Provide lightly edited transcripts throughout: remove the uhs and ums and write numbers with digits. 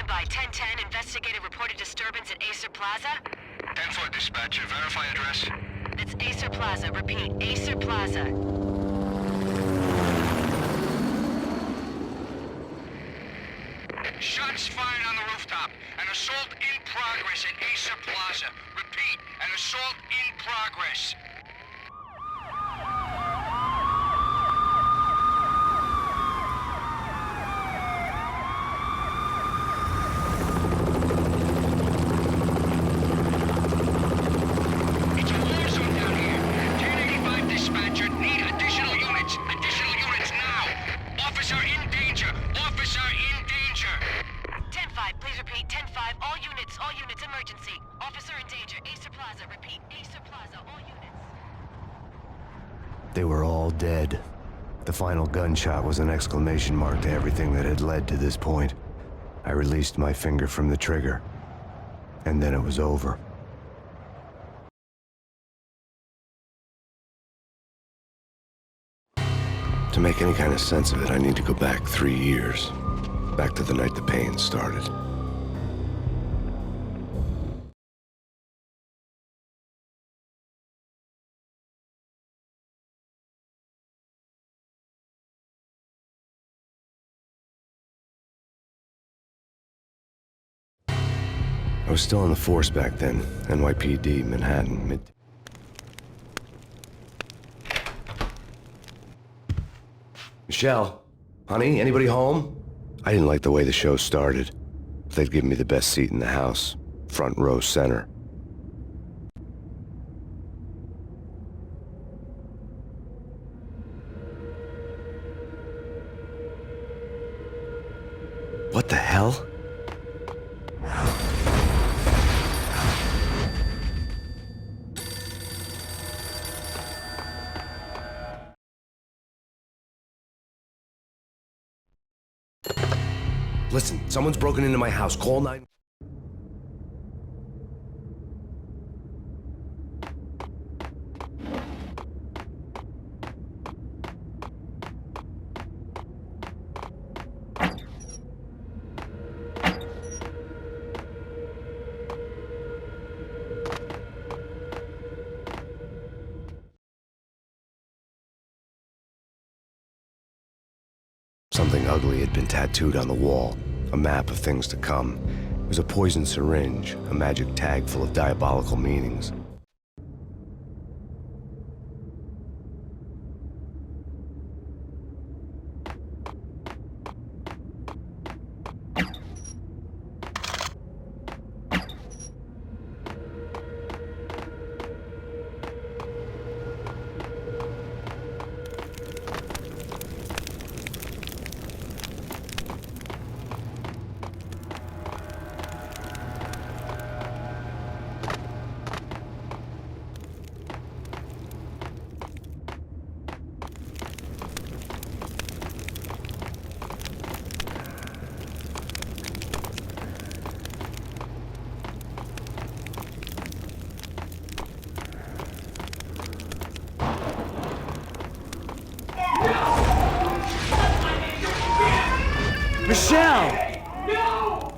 by. 1010, investigated reported disturbance at Acer Plaza. 10-4 dispatcher, verify address. It's Acer Plaza. Repeat, Acer Plaza. Shots fired on the rooftop. An assault in progress at Acer Plaza. Repeat, an assault in progress. It's a war zone down here. 1085 dispatcher, need additional units. Additional units now. Officer in danger. Officer in danger. 10-5, please repeat. 10-5, all units, emergency. Officer in danger, Acer Plaza. Repeat, Acer Plaza, all units. They were all dead. The final gunshot was an exclamation mark to everything that had led to this point. I released my finger from the trigger, and then it was over. To make any kind of sense of it, I need to go back 3 years. Back to the night the Payne started. I was still in the force back then. NYPD, Manhattan, Michelle, honey, anybody home? I didn't like the way the show started. They'd given me the best seat in the house, front row center. What the hell? Listen, someone's broken into my house. Call 9... Something ugly had been tattooed on the wall, a map of things to come. It was a poison syringe, a magic tag full of diabolical meanings. Michelle! No!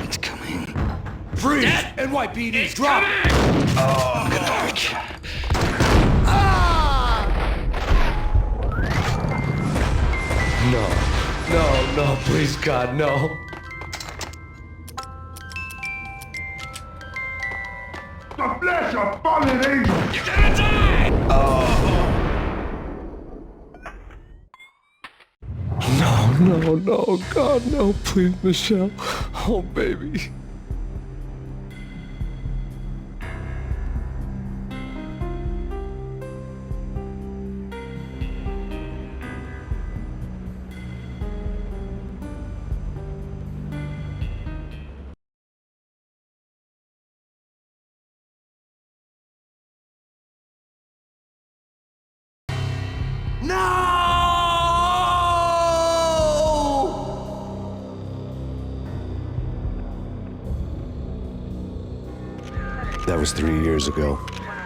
It's coming. Freeze! NYPD, drop! Oh, I'm gonna hurt you. No, please, God, no. The flesh of fallen angels! You're gonna die! No, God, no, please, Michelle. Oh, baby. That was 3 years ago.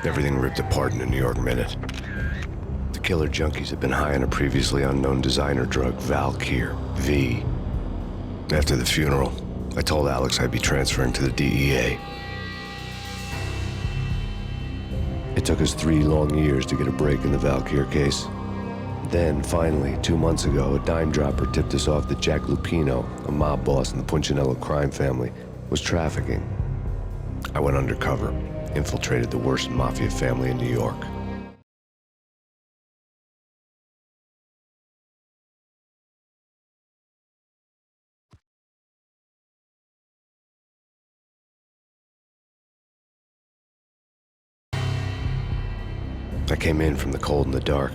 Everything ripped apart in a New York minute. The killer junkies had been high on a previously unknown designer drug, Valkyr, V. After the funeral, I told Alex I'd be transferring to the DEA. It took us 3 long years to get a break in the Valkyr case. Then, finally, 2 months ago, a dime dropper tipped us off that Jack Lupino, a mob boss in the Punchinello crime family, was trafficking. I went undercover, infiltrated the worst mafia family in New York. I came in from the cold and the dark.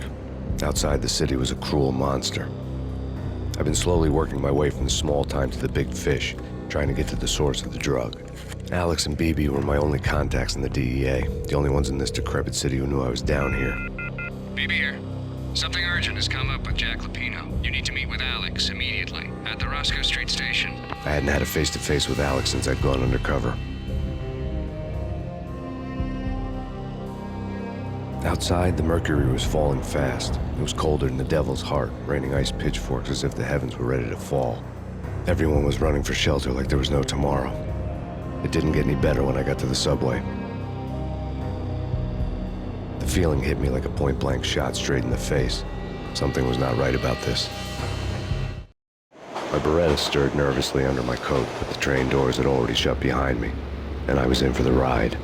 Outside the city was a cruel monster. I've been slowly working my way from the small time to the big fish, trying to get to the source of the drug. Alex and BB were my only contacts in the DEA, the only ones in this decrepit city who knew I was down here. BB here. Something urgent has come up with Jack Lupino. You need to meet with Alex immediately at the Roscoe Street station. I hadn't had a face-to-face with Alex since I'd gone undercover. Outside, the mercury was falling fast. It was colder than the devil's heart, raining ice pitchforks as if the heavens were ready to fall. Everyone was running for shelter like there was no tomorrow. It didn't get any better when I got to the subway. The feeling hit me like a point-blank shot straight in the face. Something was not right about this. My Beretta stirred nervously under my coat, but the train doors had already shut behind me, and I was in for the ride.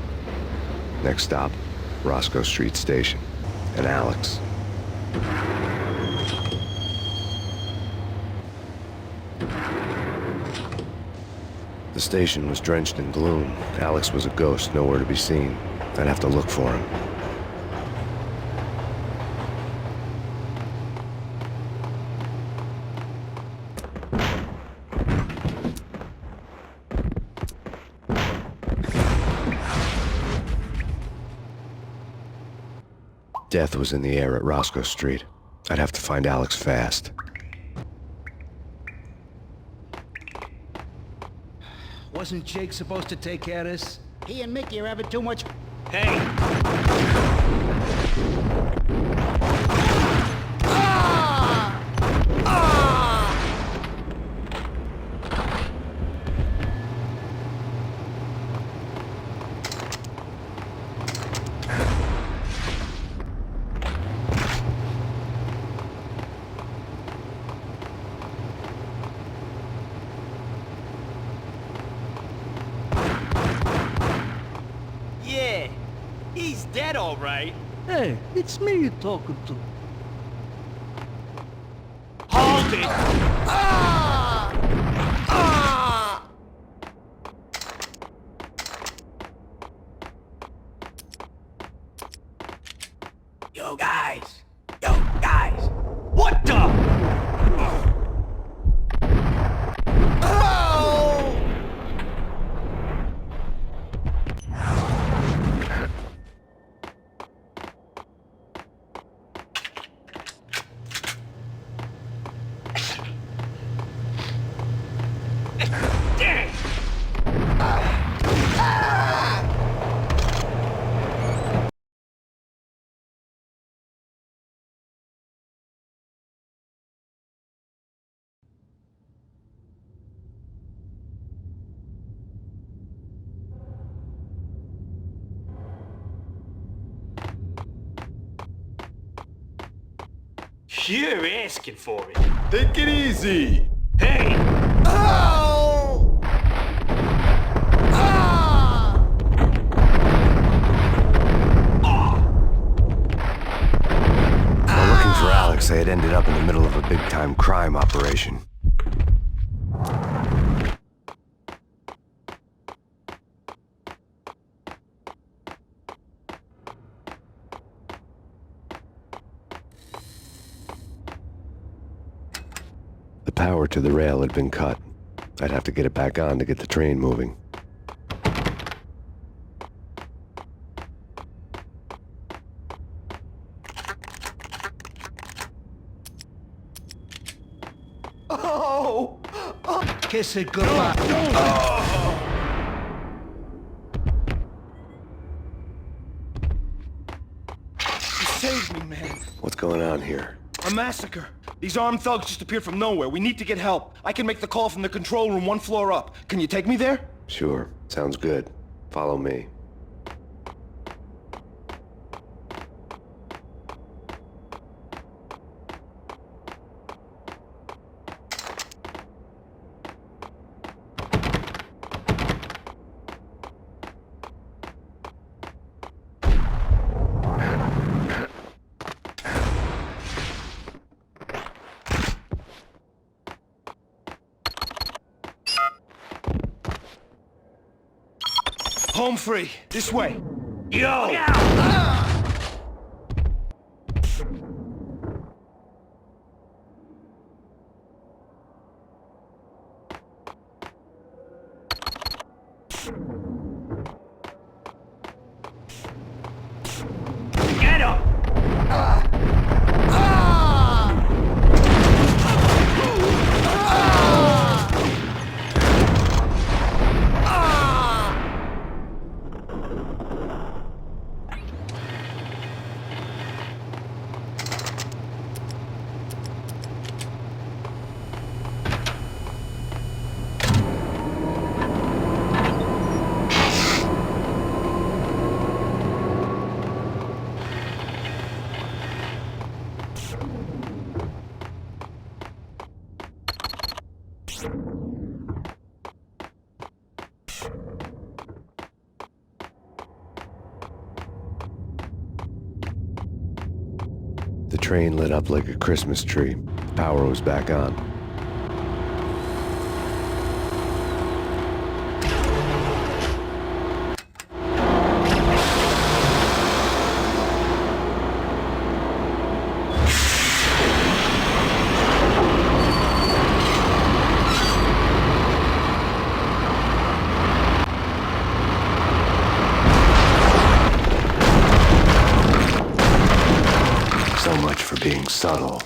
Next stop, Roscoe Street Station, and Alex. The station was drenched in gloom. Alex was a ghost, nowhere to be seen. I'd have to look for him. Death was in the air at Roscoe Street. I'd have to find Alex fast. Wasn't Jake supposed to take care of this? He and Mickey are having too much. Hey! Yeah, he's dead, all right. Hey, it's me you're talking to. Hold it! Ah! Ah! Yo, guys! What the? Oh! You're asking for it. Take it easy. Hey! Oh! Ah! While looking for Alex, I had ended up in the middle of a big-time crime operation. The power to the rail had been cut. I'd have to get it back on to get the train moving. Oh! Kiss it goodbye. going on here? A massacre. These armed thugs just appeared from nowhere. We need to get help. I can make the call from the control room 1 floor up. Can you take me there? Sure, sounds good. Follow me. Home free. This way. Yo! Get him! The train lit up like a Christmas tree. Power was back on. So much for being subtle.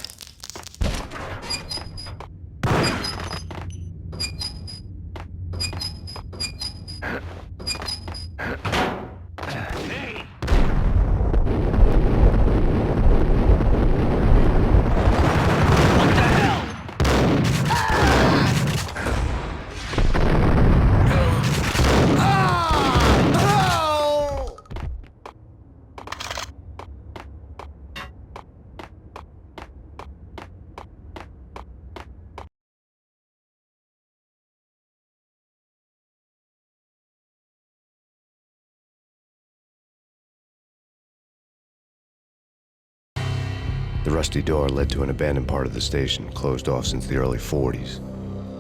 The rusty door led to an abandoned part of the station, closed off since the early 40s.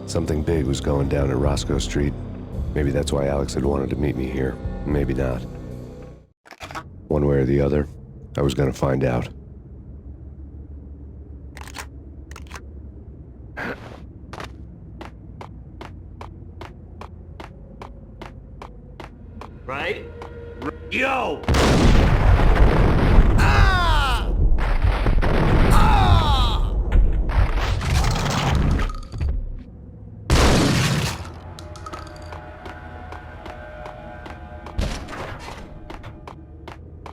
Something big was going down at Roscoe Street. Maybe that's why Alex had wanted to meet me here. Maybe not. One way or the other, I was gonna find out. Right? Yo!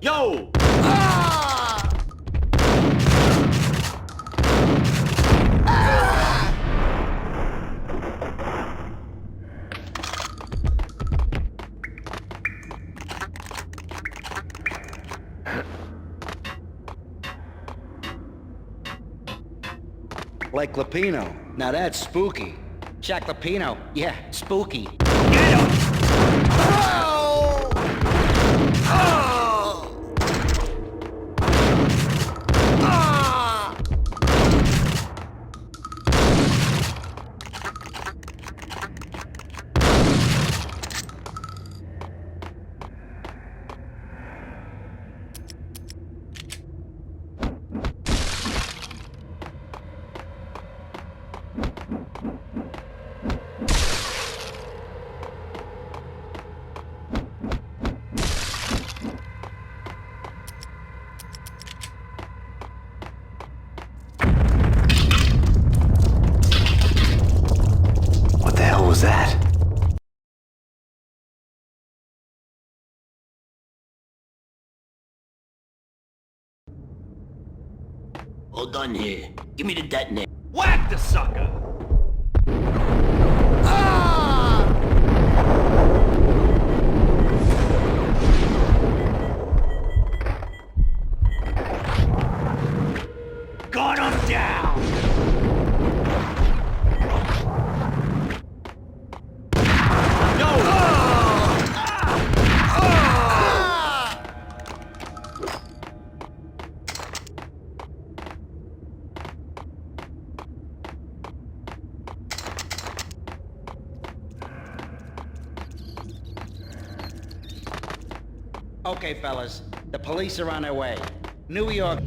Yo! Like Lapino. Now that's spooky. Jack Lapino. Yeah, spooky. Get him! All done here. Give me the detonator. Whack the sucker! Gun him down! No! Okay, fellas. The police are on their way. New York.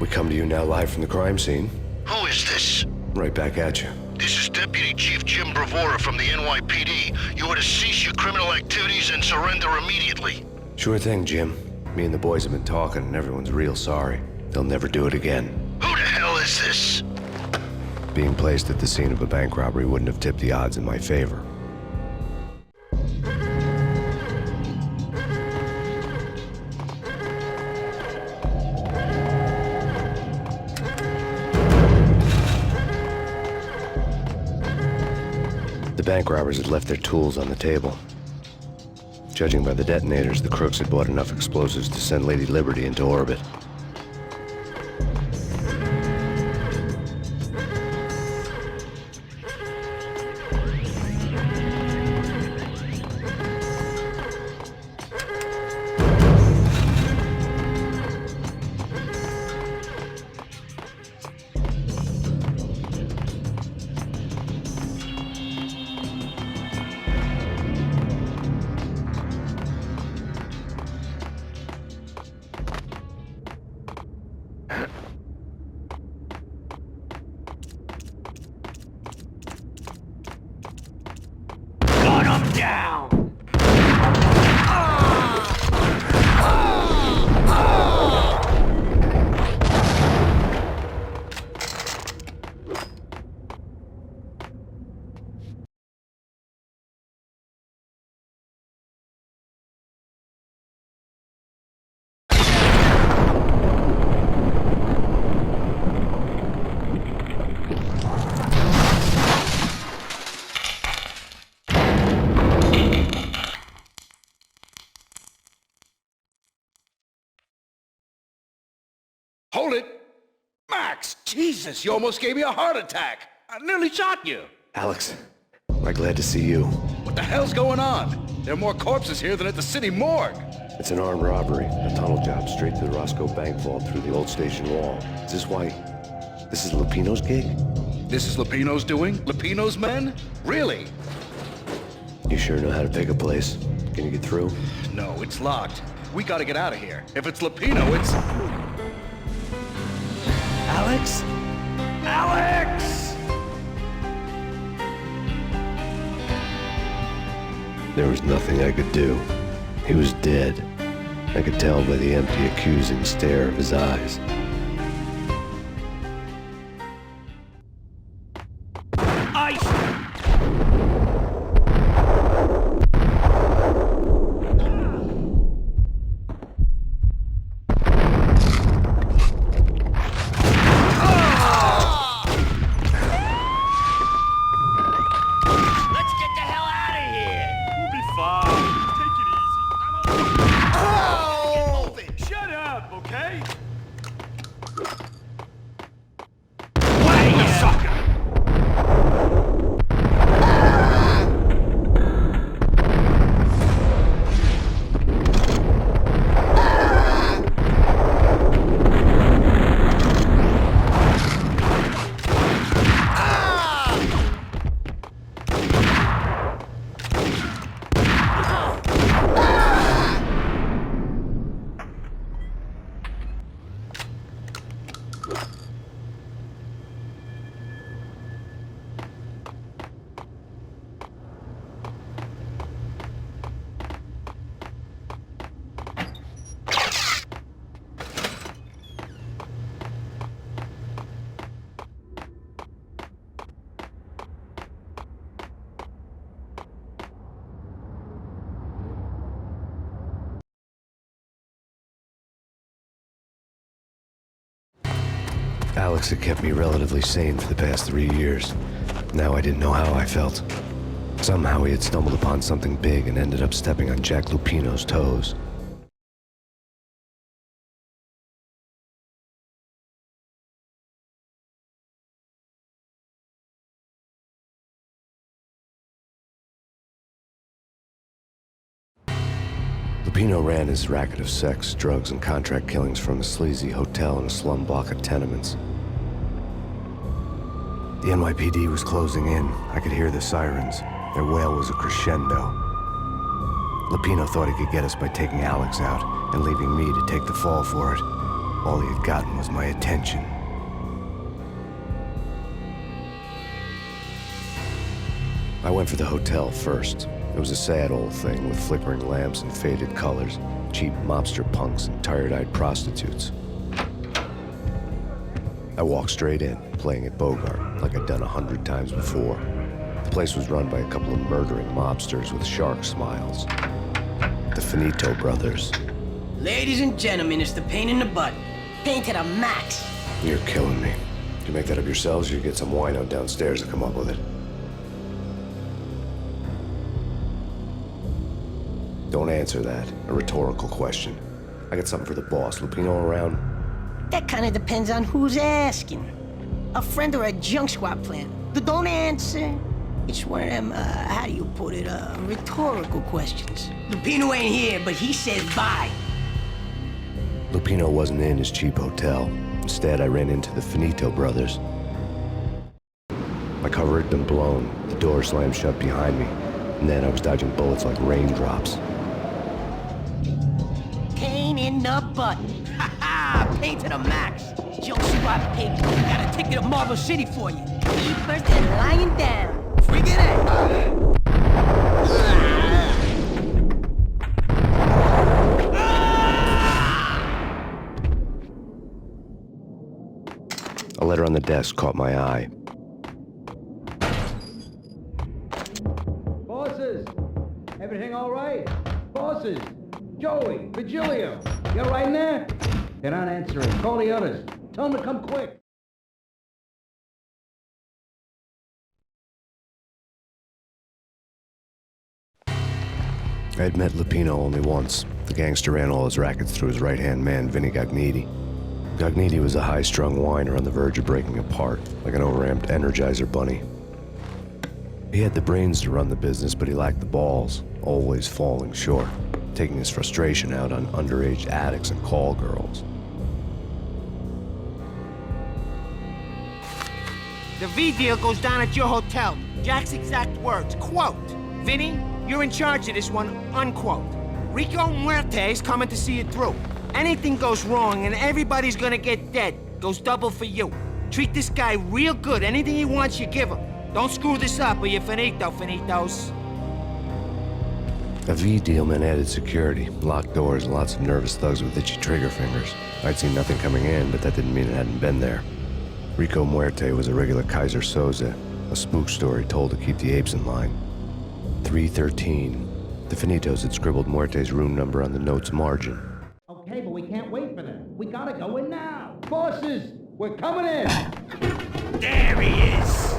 We come to you now live from the crime scene. Who is this? Right back at you. This is Deputy Chief Jim Bravura from the NYPD. You are to cease your criminal activities and surrender immediately. Sure thing, Jim. Me and the boys have been talking and everyone's real sorry. They'll never do it again. Who the hell is this? Being placed at the scene of a bank robbery wouldn't have tipped the odds in my favor. The bank robbers had left their tools on the table. Judging by the detonators, the crooks had bought enough explosives to send Lady Liberty into orbit. Gun him down! Hold it! Max! Jesus, you almost gave me a heart attack! I nearly shot you! Alex, I'm glad to see you. What the hell's going on? There are more corpses here than at the city morgue! It's an armed robbery, a tunnel job straight to the Roscoe Bank vault through the old station wall. Is this why... this is Lupino's gig? This is Lupino's doing? Lupino's men? Really? You sure know how to pick a place? Can you get through? No, it's locked. We gotta get out of here. If it's Lupino, it's... Alex? Alex! There was nothing I could do. He was dead. I could tell by the empty, accusing stare of his eyes. Alex had kept me relatively sane for the past 3 years. Now I didn't know how I felt. Somehow he had stumbled upon something big and ended up stepping on Jack Lupino's toes. Lupino ran his racket of sex, drugs, and contract killings from a sleazy hotel in a slum block of tenements. The NYPD was closing in. I could hear the sirens. Their wail was a crescendo. Lupino thought he could get us by taking Alex out and leaving me to take the fall for it. All he had gotten was my attention. I went for the hotel first. It was a sad old thing with flickering lamps and faded colors, cheap mobster punks and tired-eyed prostitutes. I walked straight in, playing at Bogart, like I'd done 100 times before. The place was run by a couple of murdering mobsters with shark smiles. The Finito brothers. Ladies and gentlemen, it's the Payne in the butt. Payne to the max. You're killing me. Did you make that up yourselves, or you get some wino downstairs to come up with it? Don't answer that. A rhetorical question. I got something for the boss. Lupino around? That kind of depends on who's asking. A friend or a junk squad plan. Don't answer. It's one of them, how do you put it, rhetorical questions. Lupino ain't here, but he says bye. Lupino wasn't in his cheap hotel. Instead, I ran into the Finito brothers. My cover had been blown. The door slammed shut behind me. And then I was dodging bullets like raindrops. Payne in the butt. Ha ha! Payne to the max. Junk squad pig. Got a ticket to Marble City for you. Eat first and lying down. Freak it out. A letter on the desk caught my eye. Bosses! Everything all right? Bosses! Joey! Virgilio! You all right in there? They're not answering. Call the others. Tell them to come quick. I had met Lupino only once. The gangster ran all his rackets through his right-hand man, Vinny Gagniti. Gagniti was a high-strung whiner on the verge of breaking apart, like an overamped Energizer bunny. He had the brains to run the business, but he lacked the balls, always falling short, taking his frustration out on underage addicts and call girls. The V deal goes down at your hotel. Jack's exact words, quote, "Vinny, you're in charge of this one," unquote. Rico Muerte's coming to see it through. Anything goes wrong and everybody's gonna get dead. Goes double for you. Treat this guy real good. Anything he wants, you give him. Don't screw this up or you're finito, finitos. A V deal meant added security, locked doors, and lots of nervous thugs with itchy trigger fingers. I'd seen nothing coming in, but that didn't mean it hadn't been there. Rico Muerte was a regular Kaiser Soze, a spook story told to keep the apes in line. 313. The Finitos had scribbled Muerte's room number on the note's margin. Okay, but we can't wait for them. We gotta go in now. Bosses, we're coming in. There he is!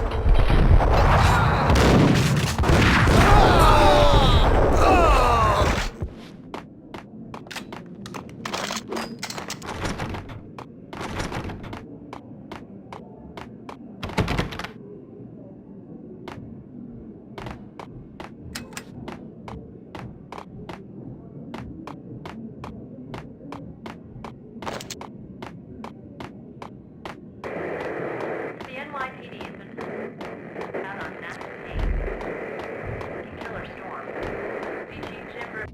The NYPD has been out on Max Payne. Killer Storm. VG Jim.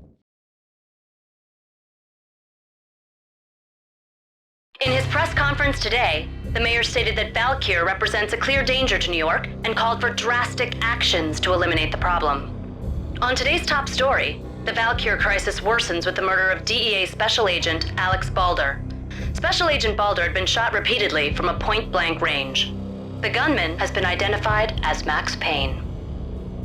In his press conference today, the mayor stated that Valkyr represents a clear danger to New York and called for drastic actions to eliminate the problem. On today's top story, the Valkyr crisis worsens with the murder of DEA Special Agent Alex Balder. Special Agent Balder had been shot repeatedly from a point-blank range. The gunman has been identified as Max Payne.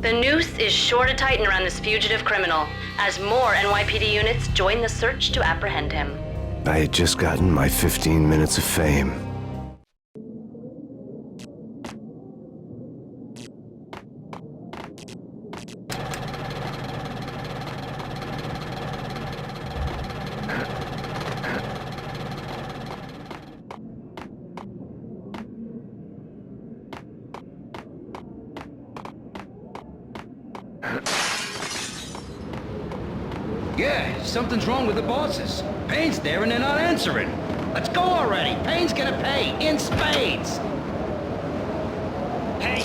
The noose is sure to tighten around this fugitive criminal as more NYPD units join the search to apprehend him. I had just gotten my 15 minutes of fame. Yeah, something's wrong with the bosses. Payne's there and they're not answering. Let's go already. Payne's gonna pay in spades. Hey,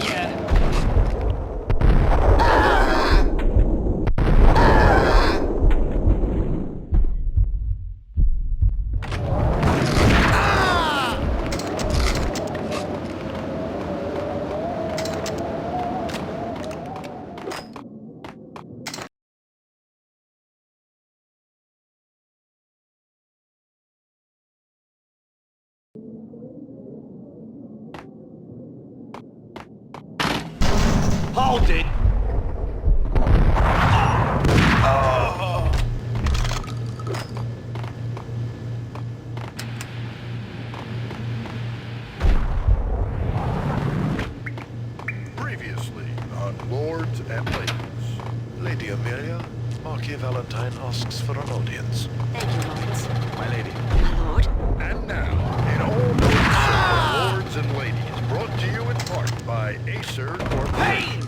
Hold it! Previously on Lords and Ladies. Lady Amelia, Marquis Valentine asks for an audience. Thank you, Lawrence. My lady. My lord. And now, in all notice, Lords and Ladies, brought to you in part by Acer Corp. Payne!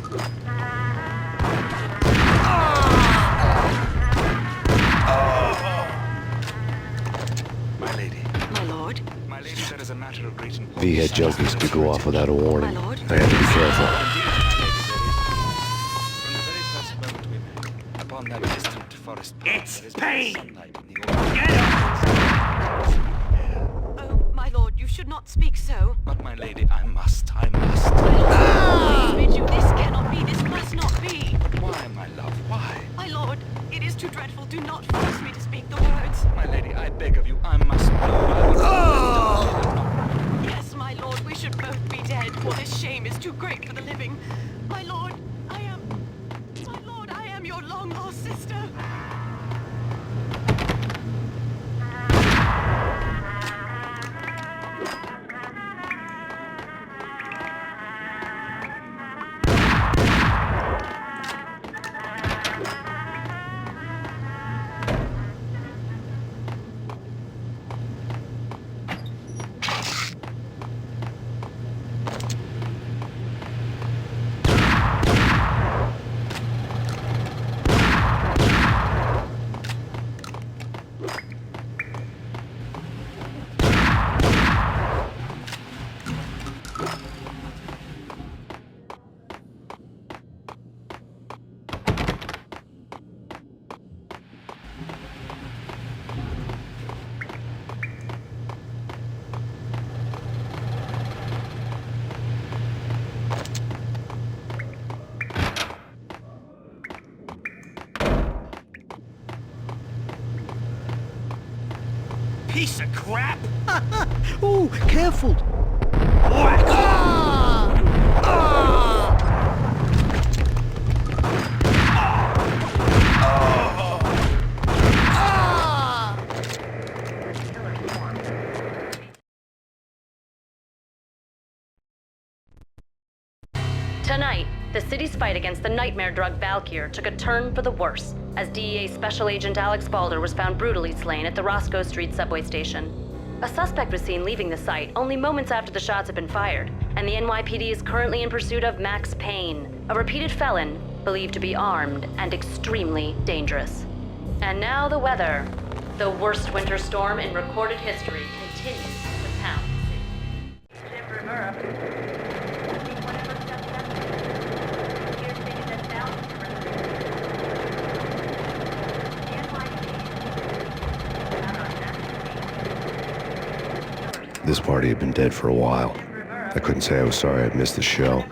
My lady. My lord. My lady, that is a matter of great importance. V-head junkies could go off without a warning. My lord. I had to be careful. From the very first moment we met, upon that distant forest path, It's there is Payne! sunlight in the open. Get up! Oh, my lord, you should not speak so. But my lady, I must. I bid you, this cannot be, this must not be. But why, my love, why? My lord, it is too dreadful. Do not force me to speak the words. My lady, I beg of you, I must know. I would die. Yes, my lord, we should both be dead, for this shame is too great for the living. My lord, I am your long-lost sister. Piece of crap! Ooh, careful. Whack! Tonight, the city's fight against the nightmare drug Valkyr took a turn for the worse, as DEA Special Agent Alex Balder was found brutally slain at the Roscoe Street subway station. A suspect was seen leaving the site only moments after the shots had been fired, and the NYPD is currently in pursuit of Max Payne, a repeated felon believed to be armed and extremely dangerous. And now the weather. The worst winter storm in recorded history continues to pound the city. This party had been dead for a while. I couldn't say I was sorry I'd missed the show.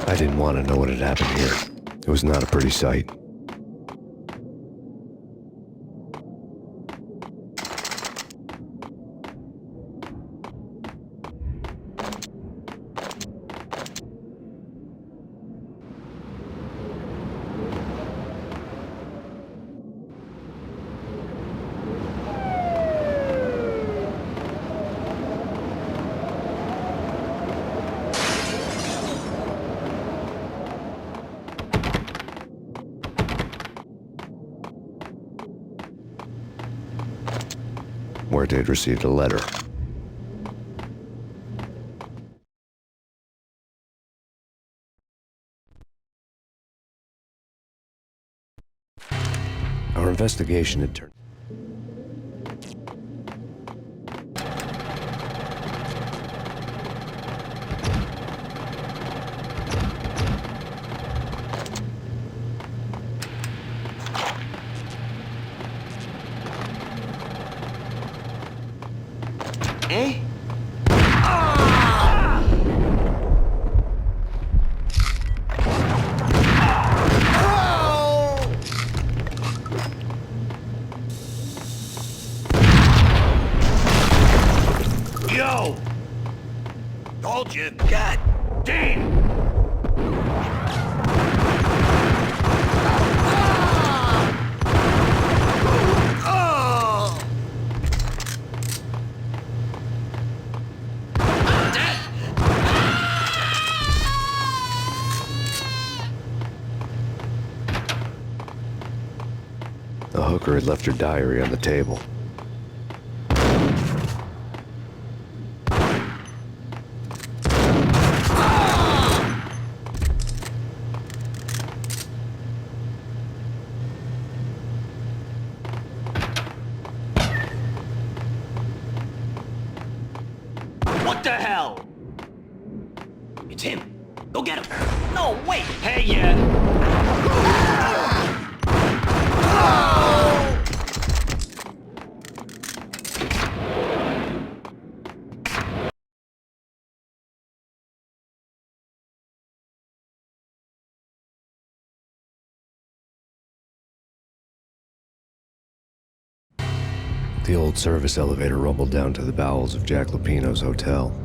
I didn't want to know what had happened here. It was not a pretty sight. Muerte had received a letter. Our investigation had turned... Eh? Yo! Told you. God damn! The hooker had left her diary on the table. What the hell? It's him. Go get him. No, wait. Hey, yeah. The old service elevator rumbled down to the bowels of Jack Lupino's hotel.